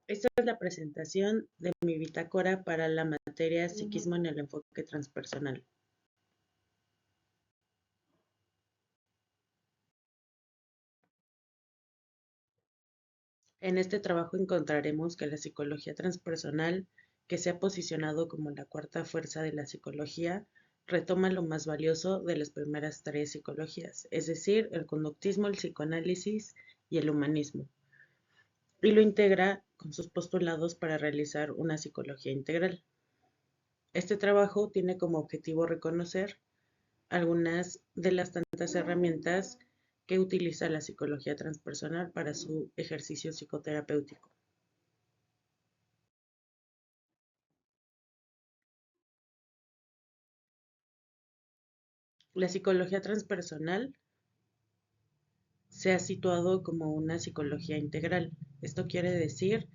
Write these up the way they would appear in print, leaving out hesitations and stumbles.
Esta es la presentación de mi bitácora para la materia Psiquismo en el enfoque transpersonal. En este trabajo encontraremos que la psicología transpersonal, que se ha posicionado como la cuarta fuerza de la psicología, retoma lo más valioso de las primeras tres psicologías, es decir, el conductismo, el psicoanálisis y el humanismo, y lo integra con sus postulados para realizar una psicología integral. Este trabajo tiene como objetivo reconocer algunas de las tantas herramientas que utiliza la psicología transpersonal para su ejercicio psicoterapéutico. La psicología transpersonal se ha situado como una psicología integral. Esto quiere decir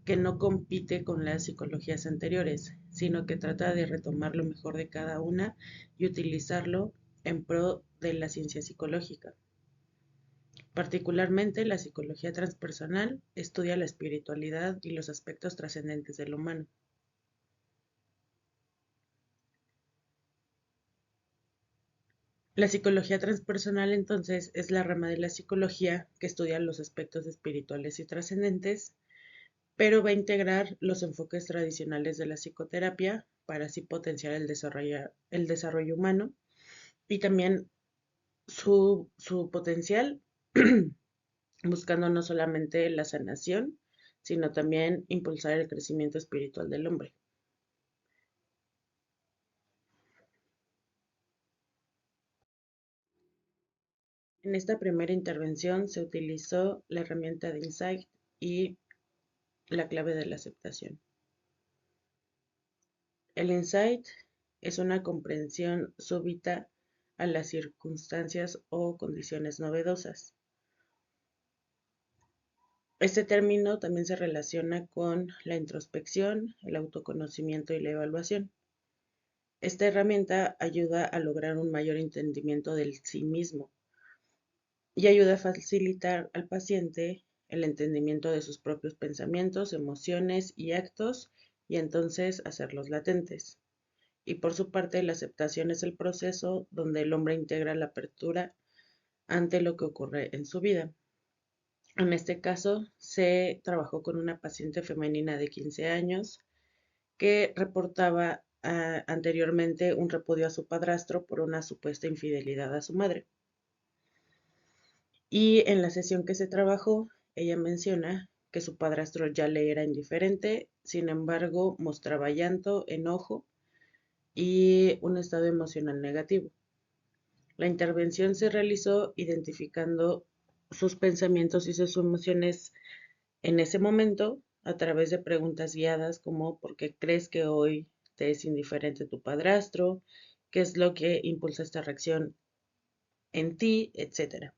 que no compite con las psicologías anteriores, sino que trata de retomar lo mejor de cada una y utilizarlo en pro de la ciencia psicológica. Particularmente, la psicología transpersonal estudia la espiritualidad y los aspectos trascendentes del humano. La psicología transpersonal entonces es la rama de la psicología que estudia los aspectos espirituales y trascendentes, pero va a integrar los enfoques tradicionales de la psicoterapia para así potenciar el desarrollo humano y también su potencial, buscando no solamente la sanación, sino también impulsar el crecimiento espiritual del hombre. En esta primera intervención se utilizó la herramienta de Insight y la clave de la aceptación. El insight es una comprensión súbita a las circunstancias o condiciones novedosas. Este término también se relaciona con la introspección, el autoconocimiento y la evaluación. Esta herramienta ayuda a lograr un mayor entendimiento del sí mismo y ayuda a facilitar al paciente el entendimiento de sus propios pensamientos, emociones y actos y entonces hacerlos latentes. Y por su parte, la aceptación es el proceso donde el hombre integra la apertura ante lo que ocurre en su vida. En este caso, se trabajó con una paciente femenina de 15 años que reportaba anteriormente un repudio a su padrastro por una supuesta infidelidad a su madre. Y en la sesión que se trabajó, ella menciona que su padrastro ya le era indiferente, sin embargo, mostraba llanto, enojo y un estado emocional negativo. La intervención se realizó identificando sus pensamientos y sus emociones en ese momento a través de preguntas guiadas como ¿por qué crees que hoy te es indiferente tu padrastro? ¿Qué es lo que impulsa esta reacción en ti? Etcétera.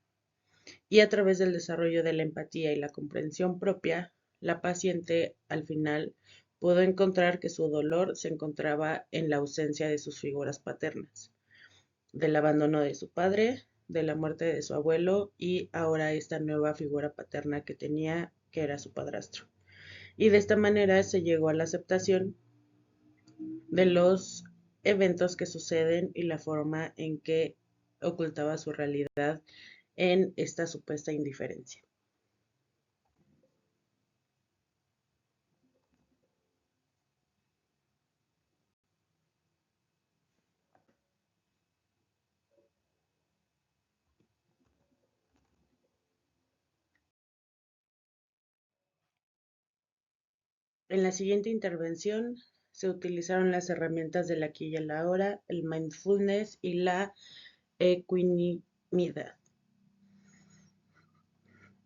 Y a través del desarrollo de la empatía y la comprensión propia, la paciente al final pudo encontrar que su dolor se encontraba en la ausencia de sus figuras paternas, del abandono de su padre, de la muerte de su abuelo y ahora esta nueva figura paterna que tenía, que era su padrastro. Y de esta manera se llegó a la aceptación de los eventos que suceden y la forma en que ocultaba su realidad en esta supuesta indiferencia. En la siguiente intervención se utilizaron las herramientas del aquí y el ahora, el mindfulness y la equanimidad.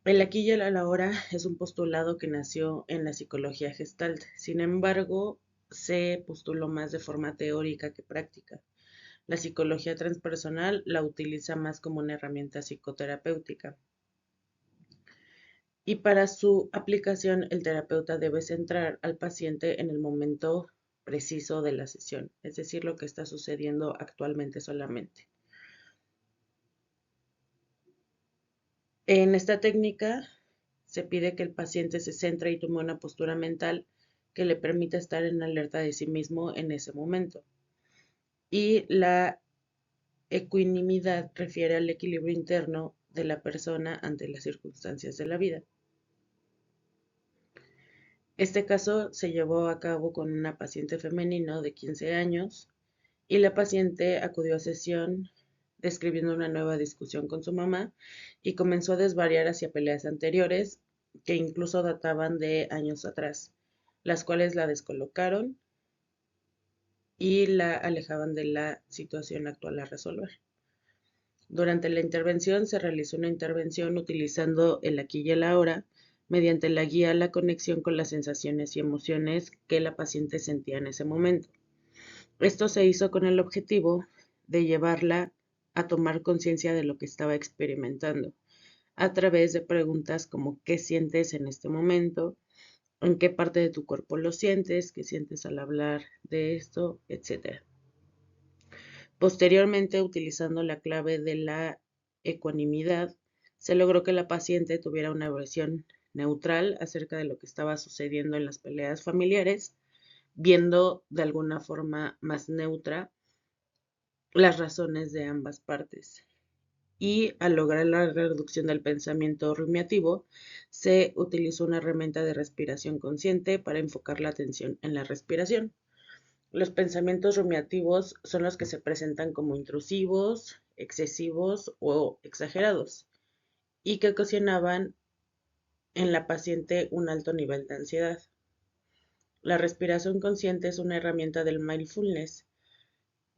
El aquí y el ahora es un postulado que nació en la psicología gestalt, sin embargo, se postuló más de forma teórica que práctica. La psicología transpersonal la utiliza más como una herramienta psicoterapéutica. Y para su aplicación, el terapeuta debe centrar al paciente en el momento preciso de la sesión, es decir, lo que está sucediendo actualmente solamente. En esta técnica se pide que el paciente se centre y tome una postura mental que le permita estar en alerta de sí mismo en ese momento. Y la ecuanimidad refiere al equilibrio interno de la persona ante las circunstancias de la vida. Este caso se llevó a cabo con una paciente femenina de 15 años y la paciente acudió a sesión describiendo una nueva discusión con su mamá y comenzó a desvariar hacia peleas anteriores que incluso databan de años atrás, las cuales la descolocaron y la alejaban de la situación actual a resolver. Durante la intervención se realizó una intervención utilizando el aquí y el ahora, mediante la guía a la conexión con las sensaciones y emociones que la paciente sentía en ese momento. Esto se hizo con el objetivo de llevarla a tomar conciencia de lo que estaba experimentando, a través de preguntas como ¿qué sientes en este momento? ¿En qué parte de tu cuerpo lo sientes? ¿Qué sientes al hablar de esto? Etcétera. Posteriormente, utilizando la clave de la ecuanimidad, se logró que la paciente tuviera una versión neutral acerca de lo que estaba sucediendo en las peleas familiares, viendo de alguna forma más neutra las razones de ambas partes. Y al lograr la reducción del pensamiento rumiativo, se utilizó una herramienta de respiración consciente para enfocar la atención en la respiración. Los pensamientos rumiativos son los que se presentan como intrusivos, excesivos o exagerados y que ocasionaban en la paciente un alto nivel de ansiedad. La respiración consciente es una herramienta del mindfulness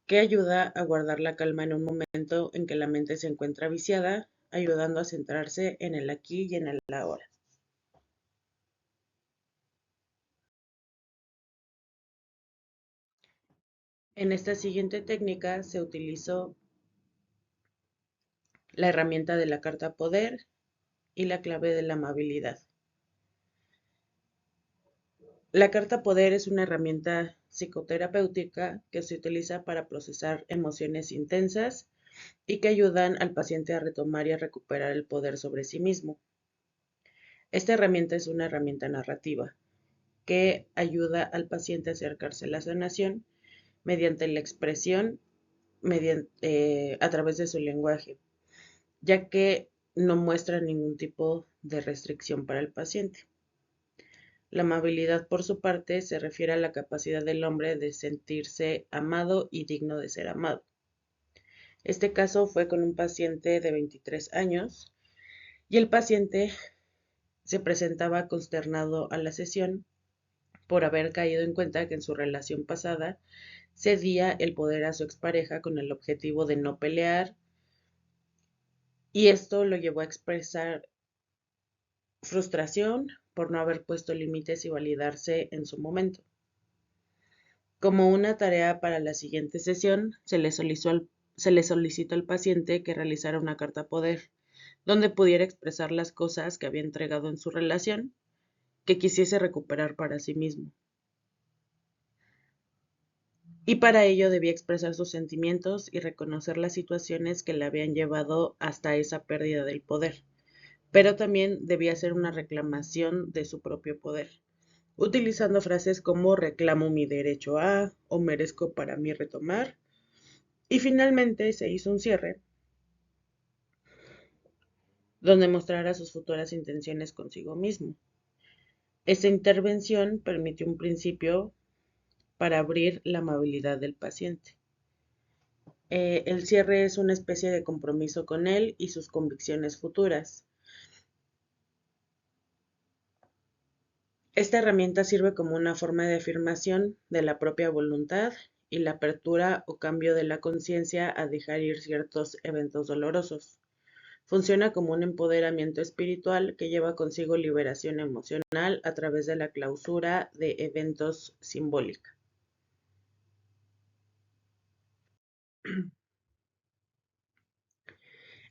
que ayuda a guardar la calma en un momento en que la mente se encuentra viciada, ayudando a centrarse en el aquí y en el ahora. En esta siguiente técnica se utilizó la herramienta de la carta poder y la clave de la amabilidad. La carta poder es una herramienta psicoterapéutica que se utiliza para procesar emociones intensas y que ayudan al paciente a retomar y a recuperar el poder sobre sí mismo. Esta herramienta es una herramienta narrativa que ayuda al paciente a acercarse a la sanación mediante la expresión a través de su lenguaje, ya que no muestra ningún tipo de restricción para el paciente. La amabilidad, por su parte, se refiere a la capacidad del hombre de sentirse amado y digno de ser amado. Este caso fue con un paciente de 23 años y el paciente se presentaba consternado a la sesión por haber caído en cuenta que en su relación pasada cedía el poder a su expareja con el objetivo de no pelear, y esto lo llevó a expresar frustración por no haber puesto límites y validarse en su momento. Como una tarea para la siguiente sesión, se le solicitó al paciente que realizara una carta poder, donde pudiera expresar las cosas que había entregado en su relación, que quisiese recuperar para sí mismo. Y para ello debía expresar sus sentimientos y reconocer las situaciones que le habían llevado hasta esa pérdida del poder, pero también debía hacer una reclamación de su propio poder, utilizando frases como reclamo mi derecho a o merezco para mí retomar. Y finalmente se hizo un cierre donde mostrara sus futuras intenciones consigo mismo. Esta intervención permitió un principio para abrir la amabilidad del paciente. El cierre es una especie de compromiso con él y sus convicciones futuras. Esta herramienta sirve como una forma de afirmación de la propia voluntad y la apertura o cambio de la conciencia a dejar ir ciertos eventos dolorosos. Funciona como un empoderamiento espiritual que lleva consigo liberación emocional a través de la clausura de eventos simbólica.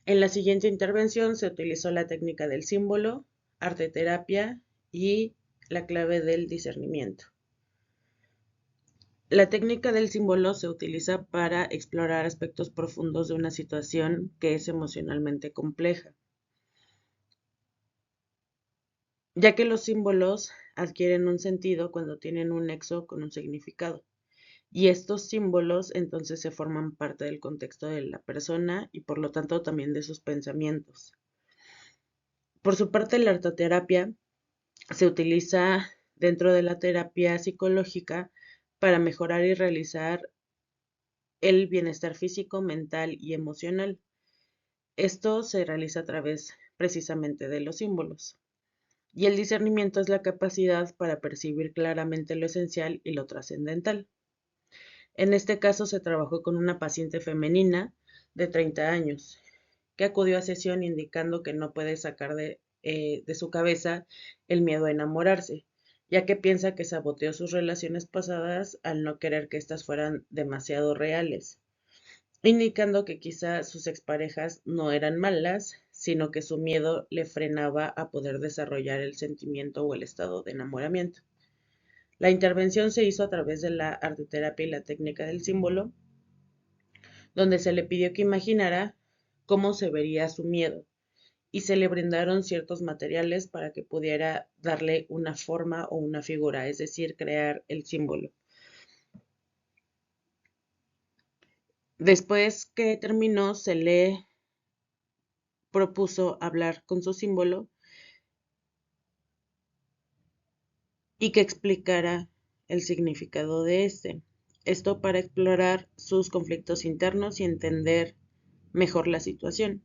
En la siguiente intervención se utilizó la técnica del símbolo, arteterapia y la clave del discernimiento. La técnica del símbolo se utiliza para explorar aspectos profundos de una situación que es emocionalmente compleja. ya que los símbolos adquieren un sentido cuando tienen un nexo con un significado. Y estos símbolos entonces se forman parte del contexto de la persona y por lo tanto también de sus pensamientos. Por su parte, la artoterapia se utiliza dentro de la terapia psicológica para mejorar y realizar el bienestar físico, mental y emocional. Esto se realiza a través precisamente de los símbolos. Y el discernimiento es la capacidad para percibir claramente lo esencial y lo trascendental. En este caso se trabajó con una paciente femenina de 30 años que acudió a sesión indicando que no puede sacar de su cabeza el miedo a enamorarse, ya que piensa que saboteó sus relaciones pasadas al no querer que éstas fueran demasiado reales, indicando que quizá sus exparejas no eran malas, sino que su miedo le frenaba a poder desarrollar el sentimiento o el estado de enamoramiento. La intervención se hizo a través de la arteterapia y la técnica del símbolo, donde se le pidió que imaginara cómo se vería su miedo y se le brindaron ciertos materiales para que pudiera darle una forma o una figura, es decir, crear el símbolo. Después que terminó, se le propuso hablar con su símbolo y que explicara el significado de este. Esto para explorar sus conflictos internos y entender mejor la situación,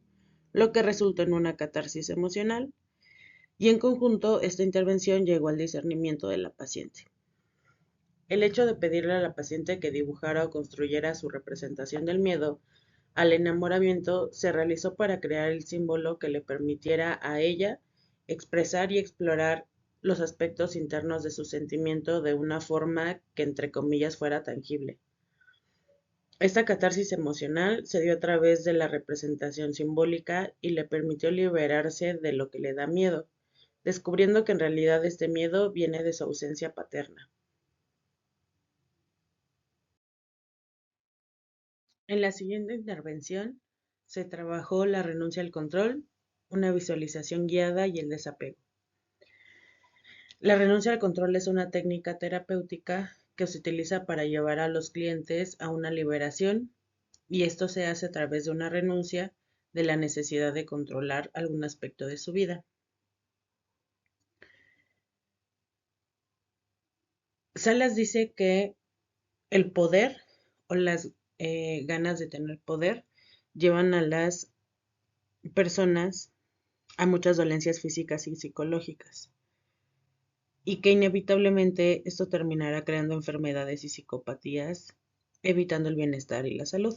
lo que resultó en una catarsis emocional y en conjunto esta intervención llegó al discernimiento de la paciente. El hecho de pedirle a la paciente que dibujara o construyera su representación del miedo al enamoramiento se realizó para crear el símbolo que le permitiera a ella expresar y explorar los aspectos internos de su sentimiento de una forma que entre comillas fuera tangible. Esta catarsis emocional se dio a través de la representación simbólica y le permitió liberarse de lo que le da miedo, descubriendo que en realidad este miedo viene de su ausencia paterna. En la siguiente intervención se trabajó la renuncia al control, una visualización guiada y el desapego. La renuncia al control es una técnica terapéutica que se utiliza para llevar a los clientes a una liberación y esto se hace a través de una renuncia de la necesidad de controlar algún aspecto de su vida. Salas dice que el poder o las ganas de tener poder llevan a las personas a muchas dolencias físicas y psicológicas y que inevitablemente esto terminará creando enfermedades y psicopatías, evitando el bienestar y la salud.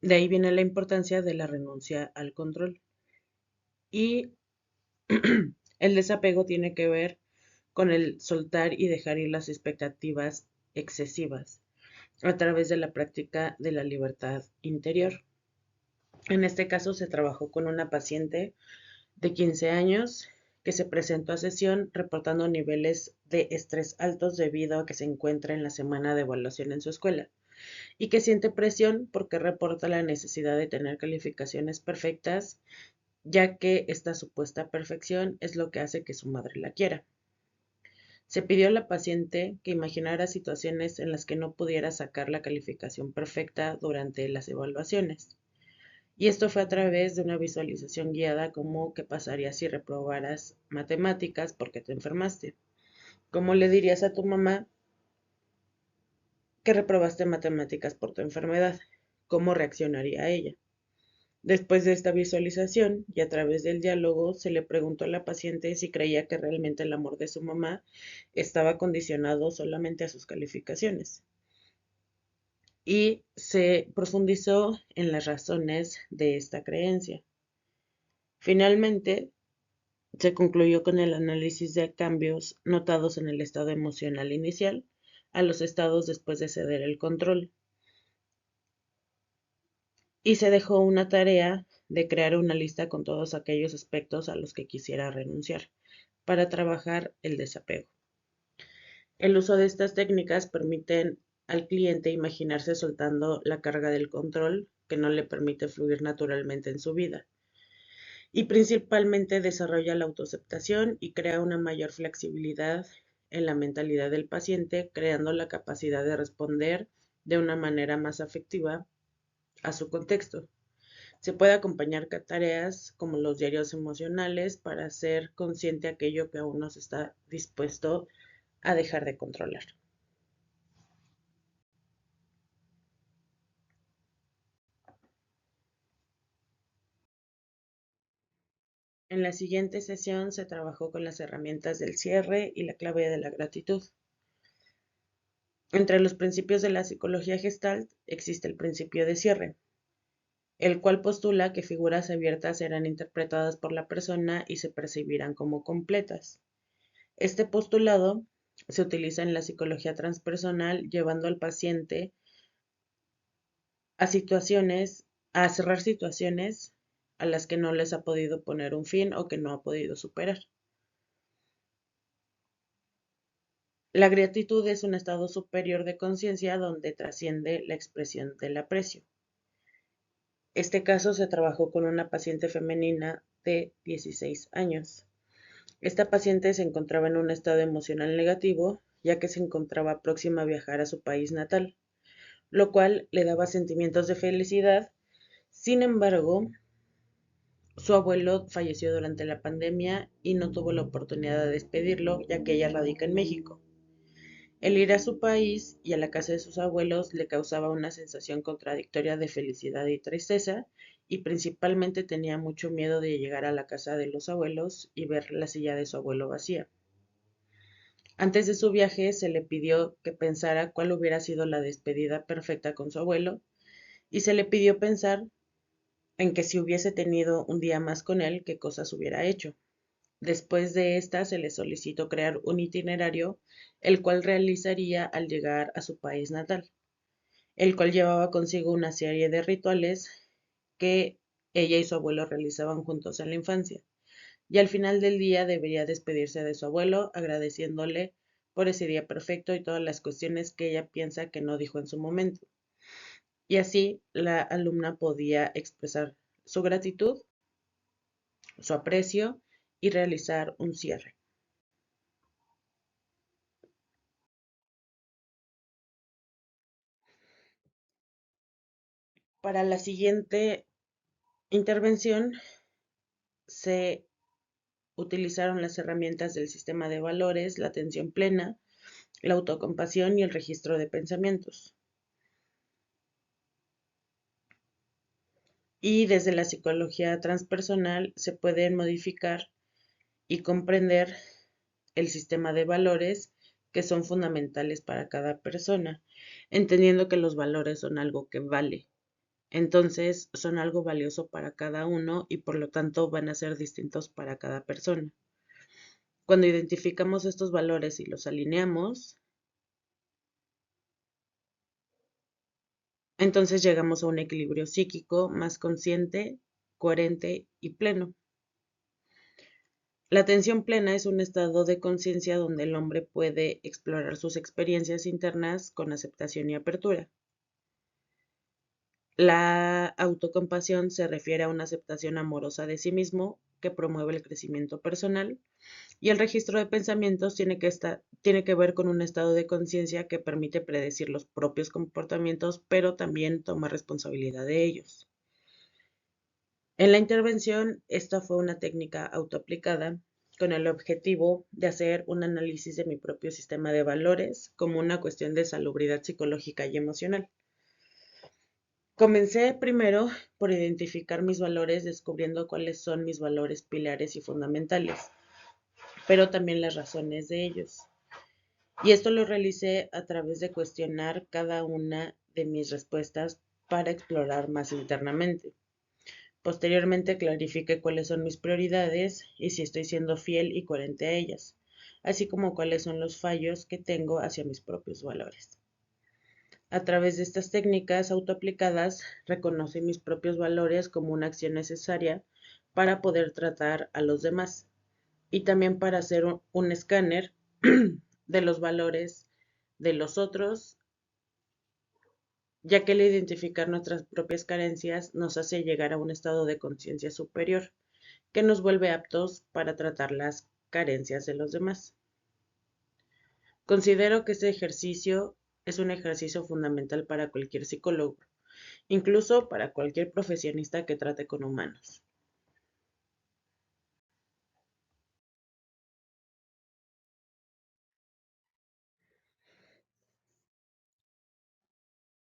De ahí viene la importancia de la renuncia al control. Y el desapego tiene que ver con el soltar y dejar ir las expectativas excesivas a través de la práctica de la libertad interior. En este caso se trabajó con una paciente de 15 años que se presentó a sesión reportando niveles de estrés altos debido a que se encuentra en la semana de evaluación en su escuela y que siente presión porque reporta la necesidad de tener calificaciones perfectas, ya que esta supuesta perfección es lo que hace que su madre la quiera. Se pidió a la paciente que imaginara situaciones en las que no pudiera sacar la calificación perfecta durante las evaluaciones. Y esto fue a través de una visualización guiada como qué pasaría si reprobaras matemáticas porque te enfermaste. ¿Cómo le dirías a tu mamá que reprobaste matemáticas por tu enfermedad? ¿Cómo reaccionaría ella? Después de esta visualización y a través del diálogo, se le preguntó a la paciente si creía que realmente el amor de su mamá estaba condicionado solamente a sus calificaciones. Y se profundizó en las razones de esta creencia. Finalmente, se concluyó con el análisis de cambios notados en el estado emocional inicial a los estados después de ceder el control. Y se dejó una tarea de crear una lista con todos aquellos aspectos a los que quisiera renunciar para trabajar el desapego. El uso de estas técnicas permiten al cliente imaginarse soltando la carga del control que no le permite fluir naturalmente en su vida. y principalmente desarrolla la autoaceptación y crea una mayor flexibilidad en la mentalidad del paciente, creando la capacidad de responder de una manera más afectiva a su contexto. Se puede acompañar con tareas como los diarios emocionales para ser consciente de aquello que aún no se está dispuesto a dejar de controlar. En la siguiente sesión se trabajó con las herramientas del cierre y la clave de la gratitud. Entre los principios de la psicología Gestalt existe el principio de cierre, el cual postula que figuras abiertas serán interpretadas por la persona y se percibirán como completas. Este postulado se utiliza en la psicología transpersonal, llevando al paciente a situaciones, a cerrar situaciones a las que no les ha podido poner un fin o que no ha podido superar. La gratitud es un estado superior de conciencia donde trasciende la expresión del aprecio. Este caso se trabajó con una paciente femenina de 16 años. Esta paciente se encontraba en un estado emocional negativo, ya que se encontraba próxima a viajar a su país natal, lo cual le daba sentimientos de felicidad. Sin embargo, su abuelo falleció durante la pandemia y no tuvo la oportunidad de despedirlo, ya que ella radica en México. El ir a su país y a la casa de sus abuelos le causaba una sensación contradictoria de felicidad y tristeza, y principalmente tenía mucho miedo de llegar a la casa de los abuelos y ver la silla de su abuelo vacía. Antes de su viaje se le pidió que pensara cuál hubiera sido la despedida perfecta con su abuelo, y se le pidió pensar en que si hubiese tenido un día más con él, qué cosas hubiera hecho. Después de esta se le solicitó crear un itinerario, el cual realizaría al llegar a su país natal, el cual llevaba consigo una serie de rituales que ella y su abuelo realizaban juntos en la infancia. Y al final del día debería despedirse de su abuelo, agradeciéndole por ese día perfecto y todas las cuestiones que ella piensa que no dijo en su momento. Y así la alumna podía expresar su gratitud, su aprecio y realizar un cierre. Para la siguiente intervención se utilizaron las herramientas del sistema de valores, la atención plena, la autocompasión y el registro de pensamientos. Y desde la psicología transpersonal se pueden modificar y comprender el sistema de valores que son fundamentales para cada persona, entendiendo que los valores son algo que vale. Entonces, son algo valioso para cada uno y por lo tanto van a ser distintos para cada persona. Cuando identificamos estos valores y los alineamos, entonces llegamos a un equilibrio psíquico más consciente, coherente y pleno. La atención plena es un estado de conciencia donde el hombre puede explorar sus experiencias internas con aceptación y apertura. La autocompasión se refiere a una aceptación amorosa de sí mismo que promueve el crecimiento personal, y el registro de pensamientos tiene que ver con un estado de conciencia que permite predecir los propios comportamientos, pero también toma responsabilidad de ellos. En la intervención, esta fue una técnica autoaplicada con el objetivo de hacer un análisis de mi propio sistema de valores como una cuestión de salubridad psicológica y emocional. Comencé primero por identificar mis valores, descubriendo cuáles son mis valores pilares y fundamentales, pero también las razones de ellos. Y esto lo realicé a través de cuestionar cada una de mis respuestas para explorar más internamente. Posteriormente clarifiqué cuáles son mis prioridades y si estoy siendo fiel y coherente a ellas, así como cuáles son los fallos que tengo hacia mis propios valores. A través de estas técnicas autoaplicadas, reconocí mis propios valores como una acción necesaria para poder tratar a los demás y también para hacer un escáner de los valores de los otros, ya que el identificar nuestras propias carencias nos hace llegar a un estado de conciencia superior que nos vuelve aptos para tratar las carencias de los demás. Considero que este ejercicio es un ejercicio fundamental para cualquier psicólogo, incluso para cualquier profesionista que trate con humanos.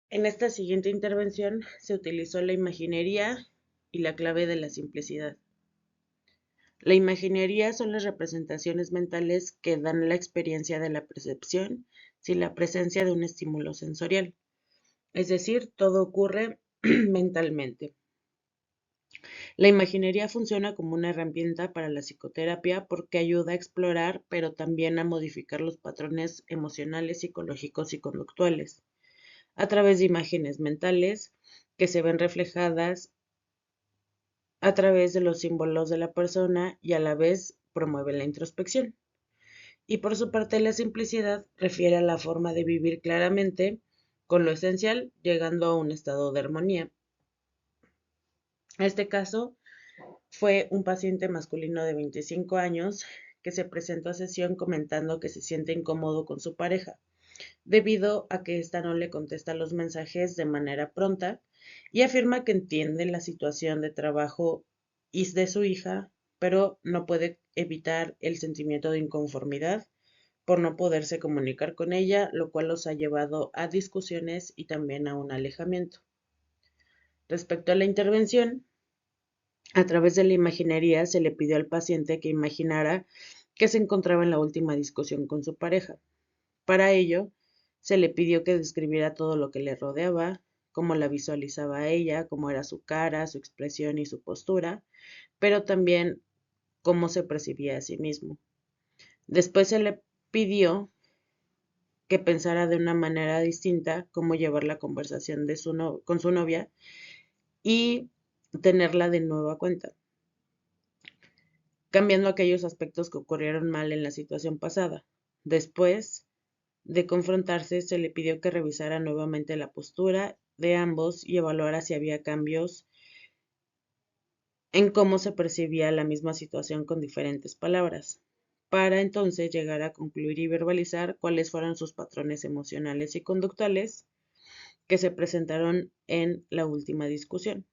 En esta siguiente intervención se utilizó la imaginería y la clave de la simplicidad. La imaginería son las representaciones mentales que dan la experiencia de la percepción sin la presencia de un estímulo sensorial. Es decir, todo ocurre mentalmente. La imaginería funciona como una herramienta para la psicoterapia porque ayuda a explorar, pero también a modificar los patrones emocionales, psicológicos y conductuales a través de imágenes mentales que se ven reflejadas a través de los símbolos de la persona y a la vez promueve la introspección. Y por su parte, la simplicidad refiere a la forma de vivir claramente con lo esencial, llegando a un estado de armonía. En este caso, fue un paciente masculino de 25 años que se presentó a sesión comentando que se siente incómodo con su pareja, debido a que ésta no le contesta los mensajes de manera pronta y afirma que entiende la situación de trabajo y de su hija, pero no puede evitar el sentimiento de inconformidad por no poderse comunicar con ella, lo cual los ha llevado a discusiones y también a un alejamiento. Respecto a la intervención, a través de la imaginería se le pidió al paciente que imaginara que se encontraba en la última discusión con su pareja. Para ello, se le pidió que describiera todo lo que le rodeaba, cómo la visualizaba a ella, cómo era su cara, su expresión y su postura, pero también cómo se percibía a sí mismo. Después se le pidió que pensara de una manera distinta cómo llevar la conversación con su novia y tenerla de nuevo a cuenta, cambiando aquellos aspectos que ocurrieron mal en la situación pasada. Después de confrontarse, se le pidió que revisara nuevamente la postura de ambos y evaluara si había cambios en cómo se percibía la misma situación con diferentes palabras, para entonces llegar a concluir y verbalizar cuáles fueron sus patrones emocionales y conductuales que se presentaron en la última discusión.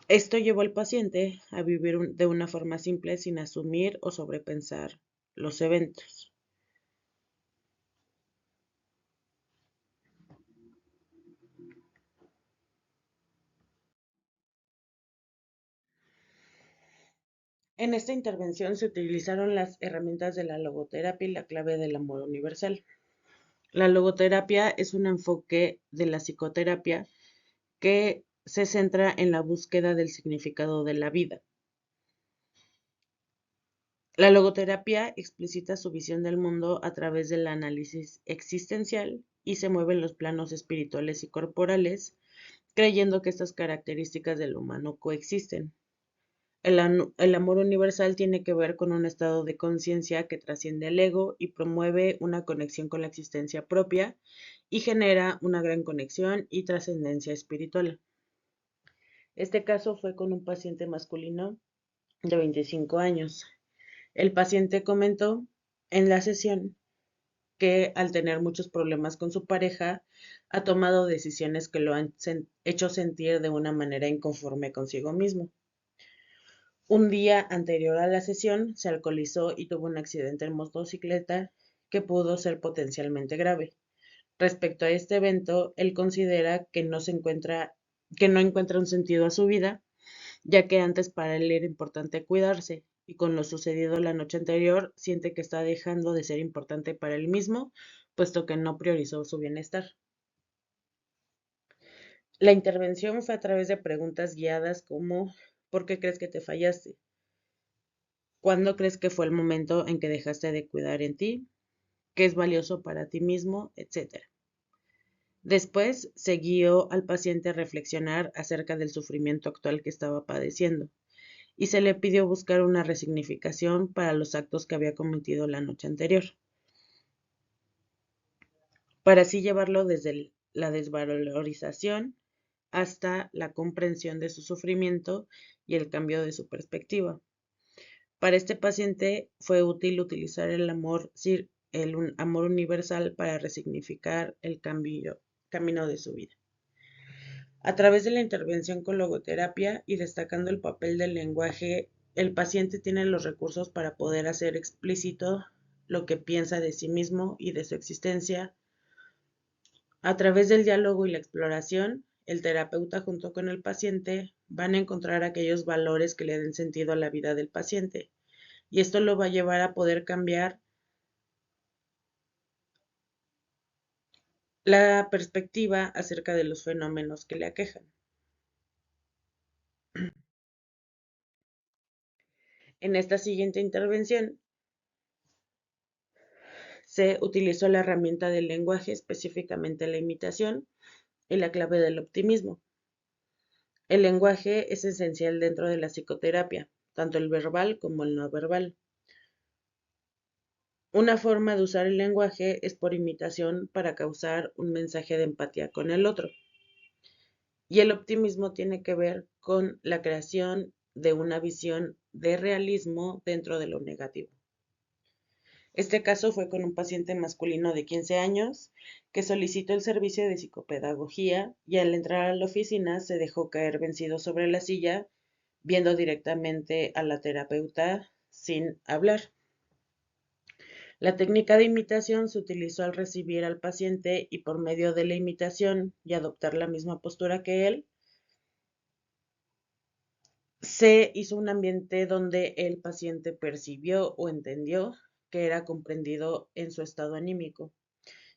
Esto llevó al paciente a vivir de una forma simple sin asumir o sobrepensar los eventos. En esta intervención se utilizaron las herramientas de la logoterapia y la clave del amor universal. La logoterapia es un enfoque de la psicoterapia que se centra en la búsqueda del significado de la vida. La logoterapia explicita su visión del mundo a través del análisis existencial y se mueve en los planos espirituales y corporales, creyendo que estas características del humano coexisten. El amor universal tiene que ver con un estado de conciencia que trasciende el ego y promueve una conexión con la existencia propia y genera una gran conexión y trascendencia espiritual. Este caso fue con un paciente masculino de 25 años. El paciente comentó en la sesión que al tener muchos problemas con su pareja, ha tomado decisiones que lo han hecho sentir de una manera inconforme consigo mismo. Un día anterior a la sesión se alcoholizó y tuvo un accidente en motocicleta que pudo ser potencialmente grave. Respecto a este evento, él considera que no encuentra un sentido a su vida, ya que antes para él era importante cuidarse, y con lo sucedido la noche anterior siente que está dejando de ser importante para él mismo, puesto que no priorizó su bienestar. La intervención fue a través de preguntas guiadas como ¿por qué crees que te fallaste? ¿Cuándo crees que fue el momento en que dejaste de cuidar en ti? ¿Qué es valioso para ti mismo? Etcétera. Después se guió al paciente a reflexionar acerca del sufrimiento actual que estaba padeciendo y se le pidió buscar una resignificación para los actos que había cometido la noche anterior, para así llevarlo desde la desvalorización hasta la comprensión de su sufrimiento y el cambio de su perspectiva. Para este paciente fue útil utilizar el amor universal para resignificar el camino de su vida. A través de la intervención con logoterapia y destacando el papel del lenguaje, el paciente tiene los recursos para poder hacer explícito lo que piensa de sí mismo y de su existencia. A través del diálogo y la exploración, el terapeuta junto con el paciente van a encontrar aquellos valores que le den sentido a la vida del paciente. Y esto lo va a llevar a poder cambiar la perspectiva acerca de los fenómenos que le aquejan. En esta siguiente intervención se utilizó la herramienta del lenguaje, específicamente la imitación y la clave del optimismo. El lenguaje es esencial dentro de la psicoterapia, tanto el verbal como el no verbal. Una forma de usar el lenguaje es por imitación para causar un mensaje de empatía con el otro. Y el optimismo tiene que ver con la creación de una visión de realismo dentro de lo negativo. Este caso fue con un paciente masculino de 15 años que solicitó el servicio de psicopedagogía y al entrar a la oficina se dejó caer vencido sobre la silla, viendo directamente a la terapeuta sin hablar. La técnica de imitación se utilizó al recibir al paciente y por medio de la imitación y adoptar la misma postura que él, se hizo un ambiente donde el paciente percibió o entendió que era comprendido en su estado anímico.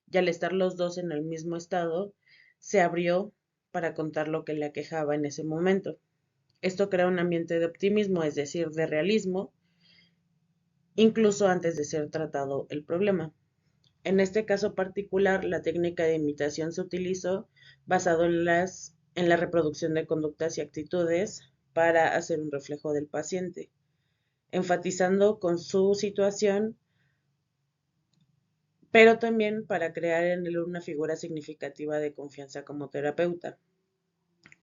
Y al estar los dos en el mismo estado, se abrió para contar lo que le aquejaba en ese momento. Esto crea un ambiente de optimismo, es decir, de realismo, incluso antes de ser tratado el problema. En este caso particular, la técnica de imitación se utilizó basado en la reproducción de conductas y actitudes para hacer un reflejo del paciente, enfatizando con su situación, pero también para crear en él una figura significativa de confianza como terapeuta.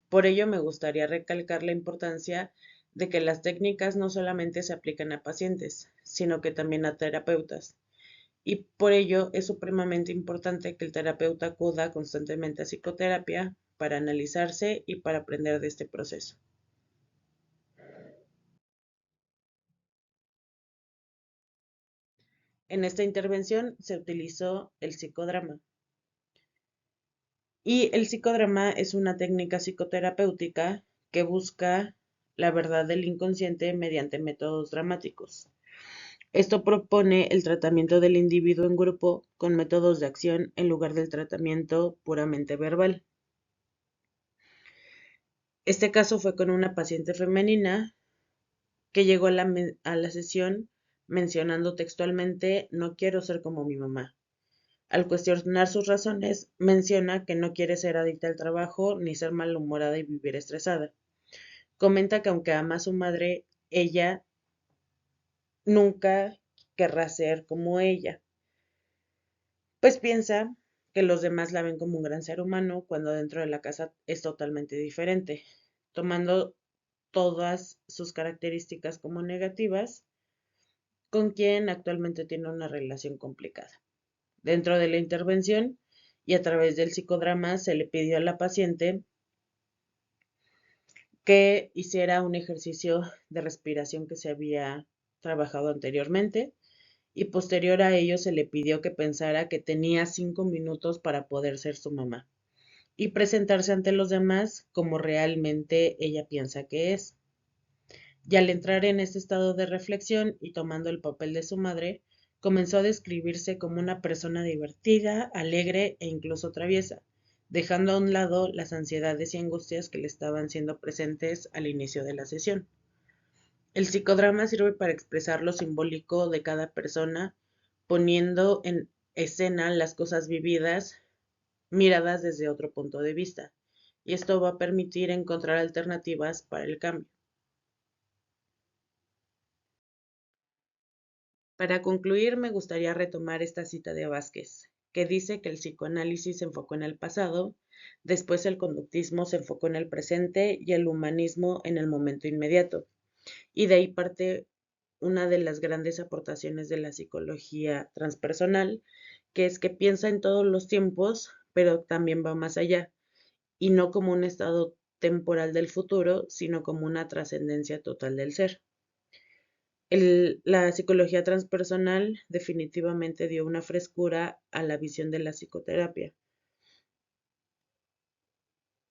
Por ello, me gustaría recalcar la importancia de que las técnicas no solamente se aplican a pacientes, sino que también a terapeutas. Y por ello es supremamente importante que el terapeuta acuda constantemente a psicoterapia para analizarse y para aprender de este proceso. En esta intervención se utilizó el psicodrama. Y el psicodrama es una técnica psicoterapéutica que busca la verdad del inconsciente mediante métodos dramáticos. Esto propone el tratamiento del individuo en grupo con métodos de acción en lugar del tratamiento puramente verbal. Este caso fue con una paciente femenina que llegó a la sesión mencionando textualmente: no quiero ser como mi mamá. Al cuestionar sus razones, menciona que no quiere ser adicta al trabajo ni ser malhumorada y vivir estresada. Comenta que aunque ama a su madre, ella nunca querrá ser como ella, pues piensa que los demás la ven como un gran ser humano cuando dentro de la casa es totalmente diferente, tomando todas sus características como negativas, con quien actualmente tiene una relación complicada. Dentro de la intervención y a través del psicodrama se le pidió a la paciente que hiciera un ejercicio de respiración que se había trabajado anteriormente y posterior a ello se le pidió que pensara que tenía 5 minutos para poder ser su mamá y presentarse ante los demás como realmente ella piensa que es. Y al entrar en este estado de reflexión y tomando el papel de su madre, comenzó a describirse como una persona divertida, alegre e incluso traviesa, dejando a un lado las ansiedades y angustias que le estaban siendo presentes al inicio de la sesión. El psicodrama sirve para expresar lo simbólico de cada persona, poniendo en escena las cosas vividas, miradas desde otro punto de vista, y esto va a permitir encontrar alternativas para el cambio. Para concluir, me gustaría retomar esta cita de Vázquez, que dice que el psicoanálisis se enfocó en el pasado Después el conductismo se enfocó en el presente y el humanismo en el momento inmediato. Y de ahí parte una de las grandes aportaciones de la psicología transpersonal, que es que piensa en todos los tiempos, pero también va más allá, y no como un estado temporal del futuro, sino como una trascendencia total del ser. La psicología transpersonal definitivamente dio una frescura a la visión de la psicoterapia,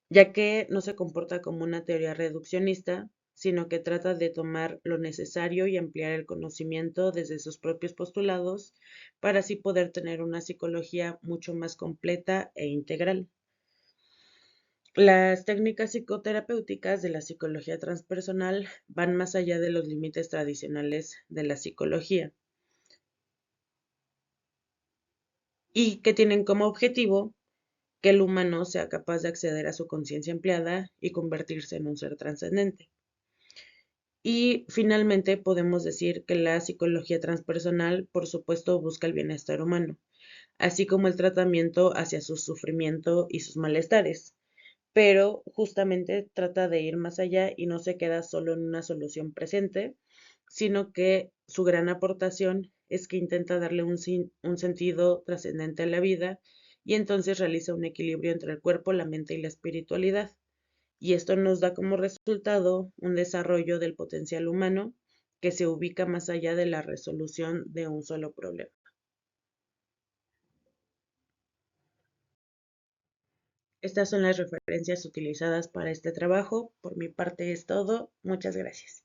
ya que no se comporta como una teoría reduccionista, sino que trata de tomar lo necesario y ampliar el conocimiento desde sus propios postulados para así poder tener una psicología mucho más completa e integral. Las técnicas psicoterapéuticas de la psicología transpersonal van más allá de los límites tradicionales de la psicología y que tienen como objetivo que el humano sea capaz de acceder a su conciencia ampliada y convertirse en un ser trascendente. Y finalmente podemos decir que la psicología transpersonal, por supuesto, busca el bienestar humano, así como el tratamiento hacia su sufrimiento y sus malestares, pero justamente trata de ir más allá y no se queda solo en una solución presente, sino que su gran aportación es que intenta darle un sentido trascendente a la vida y entonces realiza un equilibrio entre el cuerpo, la mente y la espiritualidad. Y esto nos da como resultado un desarrollo del potencial humano que se ubica más allá de la resolución de un solo problema. Estas son las referencias utilizadas para este trabajo. Por mi parte es todo. Muchas gracias.